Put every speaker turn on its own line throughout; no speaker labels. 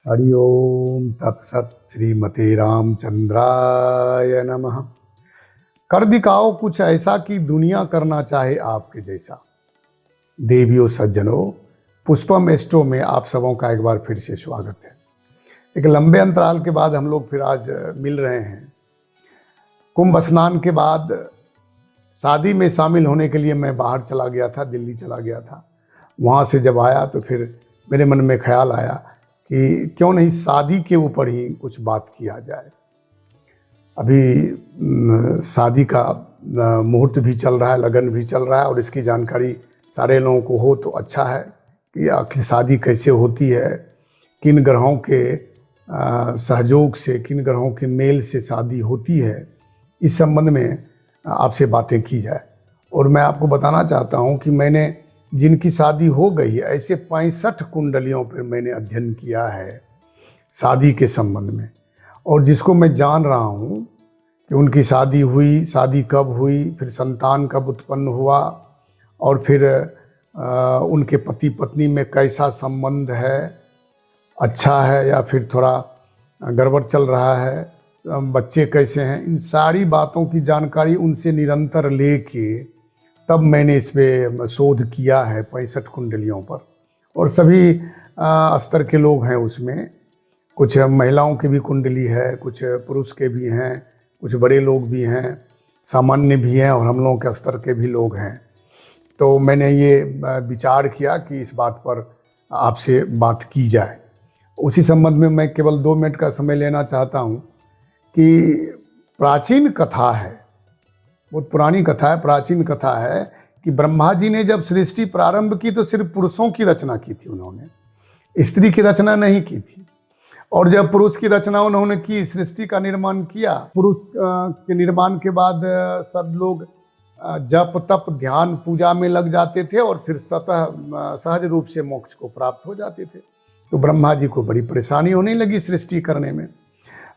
हरि ओम तत्सत श्रीमते रामचंद्राय नमः। कर दिखाओ कुछ ऐसा कि दुनिया करना चाहे आपके जैसा। देवियों सज्जनों, पुष्पम एस्ट्रो में आप सबों का एक बार फिर से स्वागत है। एक लंबे अंतराल के बाद हम लोग फिर आज मिल रहे हैं। कुंभ स्नान के बाद शादी में शामिल होने के लिए मैं बाहर चला गया था, दिल्ली चला गया था। वहाँ से जब आया तो फिर मेरे मन में ख्याल आया कि क्यों नहीं शादी के ऊपर ही कुछ बात किया जाए। अभी शादी का मुहूर्त भी चल रहा है, लगन भी चल रहा है और इसकी जानकारी सारे लोगों को हो तो अच्छा है कि आखिर शादी कैसे होती है, किन ग्रहों के सहयोग से, किन ग्रहों के मेल से शादी होती है। इस संबंध में आपसे बातें की जाए। और मैं आपको बताना चाहता हूं कि मैंने जिनकी शादी हो गई है, ऐसे 65 कुंडलियों पर मैंने अध्ययन किया है शादी के संबंध में। और जिसको मैं जान रहा हूँ कि उनकी शादी हुई, शादी कब हुई, फिर संतान कब उत्पन्न हुआ, और फिर उनके पति पत्नी में कैसा संबंध है, अच्छा है या फिर थोड़ा गड़बड़ चल रहा है, बच्चे कैसे हैं, इन सारी बातों की जानकारी उनसे निरंतर लेके तब मैंने इस पर शोध किया है 65 कुंडलियों पर। और सभी स्तर के लोग हैं उसमें। कुछ महिलाओं की भी कुंडली है, कुछ पुरुष के भी हैं, कुछ बड़े लोग भी हैं, सामान्य भी हैं और हम लोगों के स्तर के भी लोग हैं। तो मैंने ये विचार किया कि इस बात पर आपसे बात की जाए। उसी संबंध में मैं केवल 2 मिनट का समय लेना चाहता हूँ कि प्राचीन कथा है, बहुत पुरानी कथा है, प्राचीन कथा है कि ब्रह्मा जी ने जब सृष्टि प्रारंभ की तो सिर्फ पुरुषों की रचना की थी, उन्होंने स्त्री की रचना नहीं की थी। और जब पुरुष की रचना उन्होंने की, सृष्टि का निर्माण किया, पुरुष के निर्माण के बाद सब लोग जप तप ध्यान पूजा में लग जाते थे और फिर सहज रूप से मोक्ष को प्राप्त हो जाते थे। तो ब्रह्मा जी को बड़ी परेशानी होने लगी सृष्टि करने में।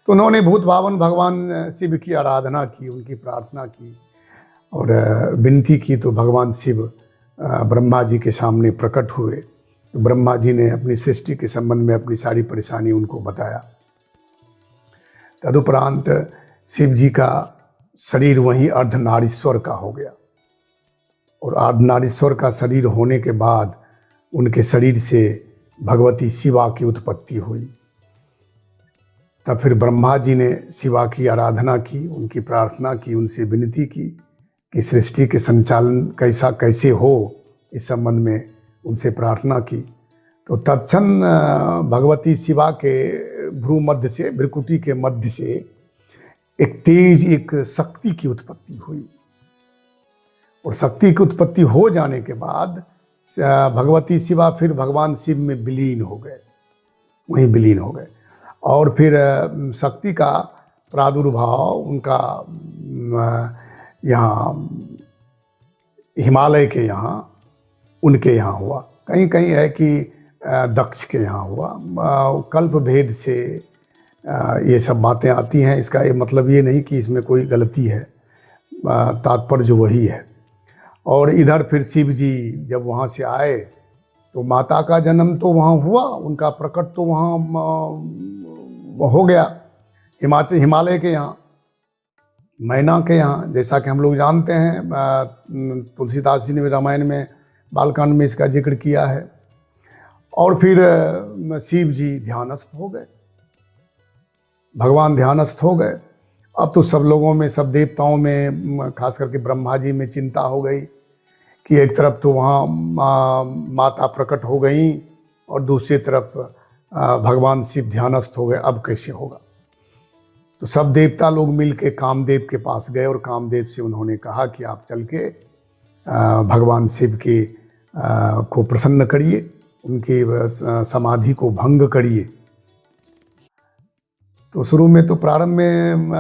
तो उन्होंने भूत भावन भगवान शिव की आराधना की, उनकी प्रार्थना की और विनती की। तो भगवान शिव ब्रह्मा जी के सामने प्रकट हुए। तो ब्रह्मा जी ने अपनी सृष्टि के संबंध में अपनी सारी परेशानी उनको बताया। तदुपरांत शिव जी का शरीर वहीं अर्धनारीश्वर का हो गया। और अर्धनारीश्वर का शरीर होने के बाद उनके शरीर से भगवती शिवा की उत्पत्ति हुई। तब फिर ब्रह्मा जी ने शिवा की आराधना की, उनकी प्रार्थना की, उनसे विनती की कि सृष्टि के संचालन कैसे हो, इस संबंध में उनसे प्रार्थना की। तो तत्क्षण भगवती शिवा के भ्रू मध्य से, भ्रुकुटी के मध्य से एक तेज, एक शक्ति की उत्पत्ति हुई। और शक्ति की उत्पत्ति हो जाने के बाद भगवती शिवा फिर भगवान शिव में विलीन हो गए, वहीं विलीन हो गए। और फिर शक्ति का प्रादुर्भाव उनका यहाँ हिमालय के यहाँ, उनके यहाँ हुआ। कहीं कहीं है कि दक्ष के यहाँ हुआ। कल्प भेद से ये सब बातें आती हैं। इसका ये मतलब ये नहीं कि इसमें कोई गलती है, तात्पर्य जो वही है। और इधर फिर शिव जी जब वहाँ से आए तो माता का जन्म तो वहाँ हुआ, उनका प्रकट तो वहाँ हो गया, हिमालय के यहाँ, मैना के यहाँ। जैसा कि हम लोग जानते हैं, तुलसीदास जी ने रामायण में बालकांड में इसका जिक्र किया है। और फिर शिव जी ध्यानस्थ हो गए, भगवान ध्यानस्थ हो गए। अब तो सब लोगों में, सब देवताओं में, खास करके ब्रह्मा जी में चिंता हो गई कि एक तरफ तो वहाँ माता प्रकट हो गई और दूसरी तरफ भगवान शिव ध्यानस्थ हो गए। अब कैसे होगा? तो सब देवता लोग मिल के कामदेव के पास गए और कामदेव से उन्होंने कहा कि आप चल के भगवान शिव के को प्रसन्न करिए, उनकी समाधि को भंग करिए। तो शुरू में तो प्रारंभ में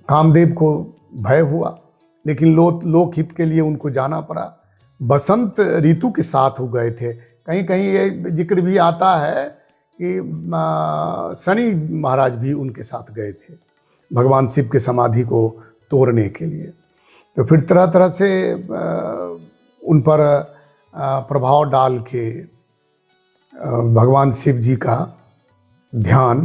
कामदेव को भय हुआ, लेकिन लोकहित के लिए उनको जाना पड़ा। बसंत ऋतु के साथ हो गए थे। कहीं कहीं ये जिक्र भी आता है कि शनि महाराज भी उनके साथ गए थे भगवान शिव के समाधि को तोड़ने के लिए। तो फिर तरह तरह से उन पर प्रभाव डाल के भगवान शिव जी का ध्यान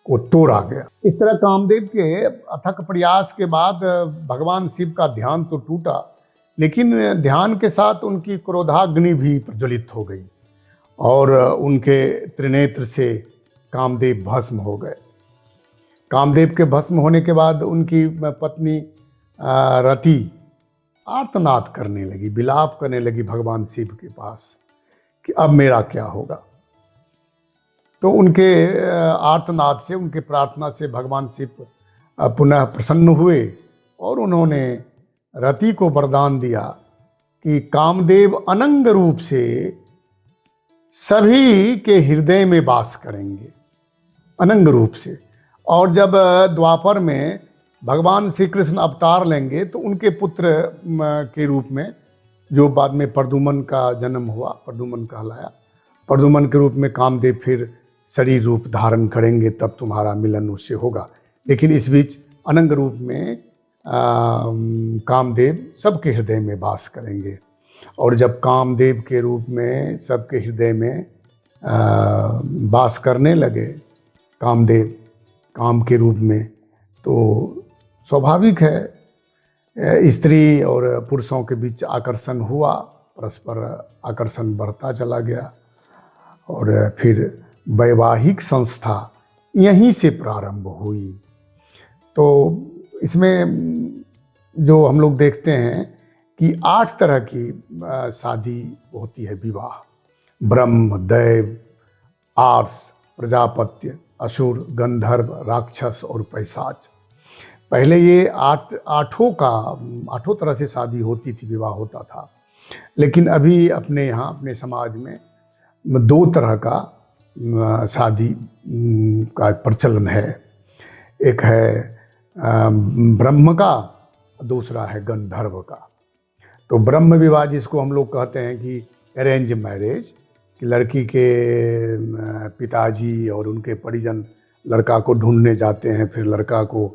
को तोड़ा गया। इस तरह कामदेव के अथक प्रयास के बाद भगवान शिव का ध्यान तो टूटा, लेकिन ध्यान के साथ उनकी क्रोधाग्नि भी प्रज्वलित हो गई और उनके त्रिनेत्र से कामदेव भस्म हो गए। कामदेव के भस्म होने के बाद उनकी पत्नी रति आर्तनाद करने लगी, विलाप करने लगी भगवान शिव के पास कि अब मेरा क्या होगा। तो उनके आर्तनाद से, उनके प्रार्थना से भगवान शिव पुनः प्रसन्न हुए और उन्होंने रति को वरदान दिया कि कामदेव अनंग रूप से सभी के हृदय में वास करेंगे, अनंग रूप से। और जब द्वापर में भगवान श्री कृष्ण अवतार लेंगे तो उनके पुत्र के रूप में, जो बाद में प्रद्युम्न का जन्म हुआ, प्रद्युम्न कहलाया, प्रद्युम्न के रूप में कामदेव फिर शरीर रूप धारण करेंगे, तब तुम्हारा मिलन उससे होगा। लेकिन इस बीच अनंग रूप में कामदेव सबके हृदय में वास करेंगे। और जब कामदेव के रूप में सबके हृदय में वास करने लगे कामदेव काम के रूप में, तो स्वाभाविक है स्त्री और पुरुषों के बीच आकर्षण हुआ, परस्पर आकर्षण बढ़ता चला गया और फिर वैवाहिक संस्था यहीं से प्रारंभ हुई। तो इसमें जो हम लोग देखते हैं कि 8 तरह की शादी होती है, विवाह। ब्रह्म, दैव, आर्ष, प्रजापत्य, असुर, गंधर्व, राक्षस और पैशाच। पहले ये आठों तरह से शादी होती थी, विवाह होता था। लेकिन अभी अपने यहाँ अपने समाज में 2 तरह का शादी का प्रचलन है। एक है ब्रह्म का, दूसरा है गंधर्व का। तो ब्रह्म विवाह जिसको हम लोग कहते हैं कि अरेंज मैरिज, कि लड़की के पिताजी और उनके परिजन लड़का को ढूंढने जाते हैं, फिर लड़का को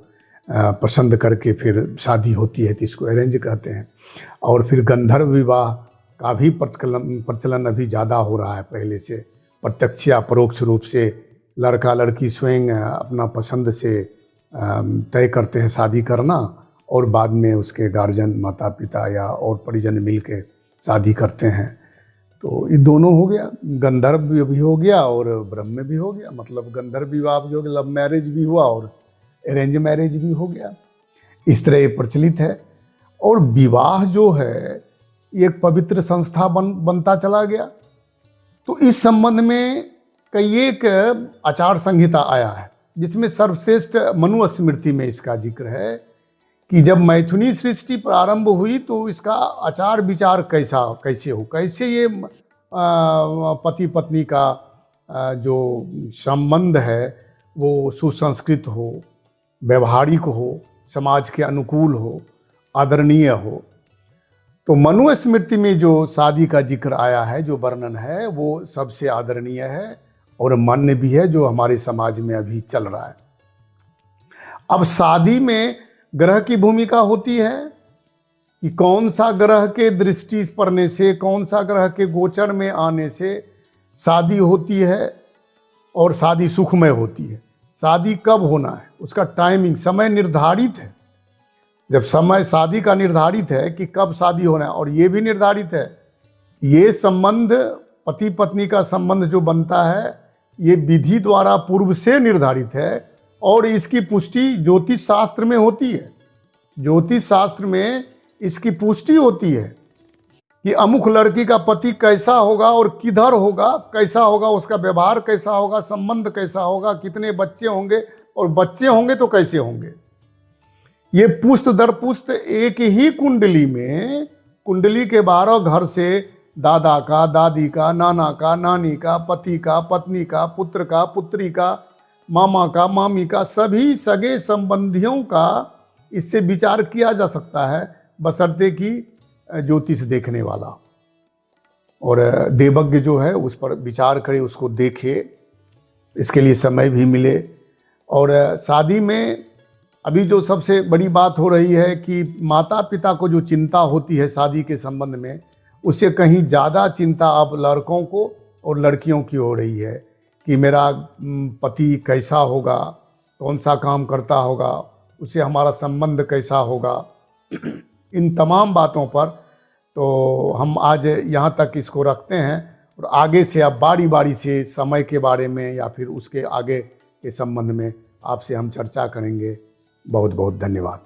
पसंद करके फिर शादी होती है, तो इसको अरेंज कहते हैं। और फिर गंधर्व विवाह का भी प्रचलन अभी ज़्यादा हो रहा है पहले से। प्रत्यक्ष या परोक्ष रूप से लड़का लड़की स्वयं अपना पसंद से तय करते हैं शादी करना, और बाद में उसके गार्जियन, माता पिता या और परिजन मिल के शादी करते हैं। तो ये दोनों हो गया, गंधर्व भी हो गया और ब्रह्म भी हो गया। मतलब गंधर्व विवाह भी हो गया, लव मैरिज भी हुआ और अरेंज मैरिज भी हो गया। इस तरह ये प्रचलित है। और विवाह जो है ये एक पवित्र संस्था बनता चला गया। तो इस संबंध में कई एक आचार संहिता आया है, जिसमें सर्वश्रेष्ठ मनु स्मृति में इसका जिक्र है कि जब मैथुनी सृष्टि प्रारंभ हुई तो इसका आचार विचार कैसे हो, कैसे ये पति पत्नी का जो संबंध है वो सुसंस्कृत हो, व्यवहारिक हो, समाज के अनुकूल हो, आदरणीय हो। तो मनु स्मृति में जो शादी का जिक्र आया है, जो वर्णन है, वो सबसे आदरणीय है और मान्य भी है, जो हमारे समाज में अभी चल रहा है। अब शादी में ग्रह की भूमिका होती है कि कौन सा ग्रह के दृष्टि पड़ने से, कौन सा ग्रह के गोचर में आने से शादी होती है और शादी सुखमय होती है। शादी कब होना है, उसका टाइमिंग, समय निर्धारित है। जब समय शादी का निर्धारित है कि कब शादी होना है, और ये भी निर्धारित है, ये संबंध पति पत्नी का संबंध जो बनता है ये विधि द्वारा पूर्व से निर्धारित है और इसकी पुष्टि ज्योतिष शास्त्र में होती है। ज्योतिष शास्त्र में इसकी पुष्टि होती है कि अमुक लड़की का पति कैसा होगा और किधर होगा, कैसा होगा, उसका व्यवहार कैसा होगा, संबंध कैसा होगा, कितने बच्चे होंगे, और बच्चे होंगे तो कैसे होंगे। ये पुष्ट दर पुष्ट एक ही कुंडली में, कुंडली के 12 घर से दादा का, दादी का, नाना का, नानी का, पति का, पत्नी का, पुत्र का, पुत्री का, मामा का, मामी का, सभी सगे संबंधियों का इससे विचार किया जा सकता है, बशर्ते कि ज्योतिष देखने वाला और देवज्ञ जो है उस पर विचार करे, उसको देखे, इसके लिए समय भी मिले। और शादी में अभी जो सबसे बड़ी बात हो रही है कि माता पिता को जो चिंता होती है शादी के संबंध में, उससे कहीं ज़्यादा चिंता अब लड़कों को और लड़कियों की हो रही है कि मेरा पति कैसा होगा, कौन सा काम करता होगा, उससे हमारा संबंध कैसा होगा, इन तमाम बातों पर तो हम आज यहाँ तक इसको रखते हैं। और आगे से अब बारी बारी से समय के बारे में या फिर उसके आगे के संबंध में आपसे हम चर्चा करेंगे। बहुत बहुत धन्यवाद।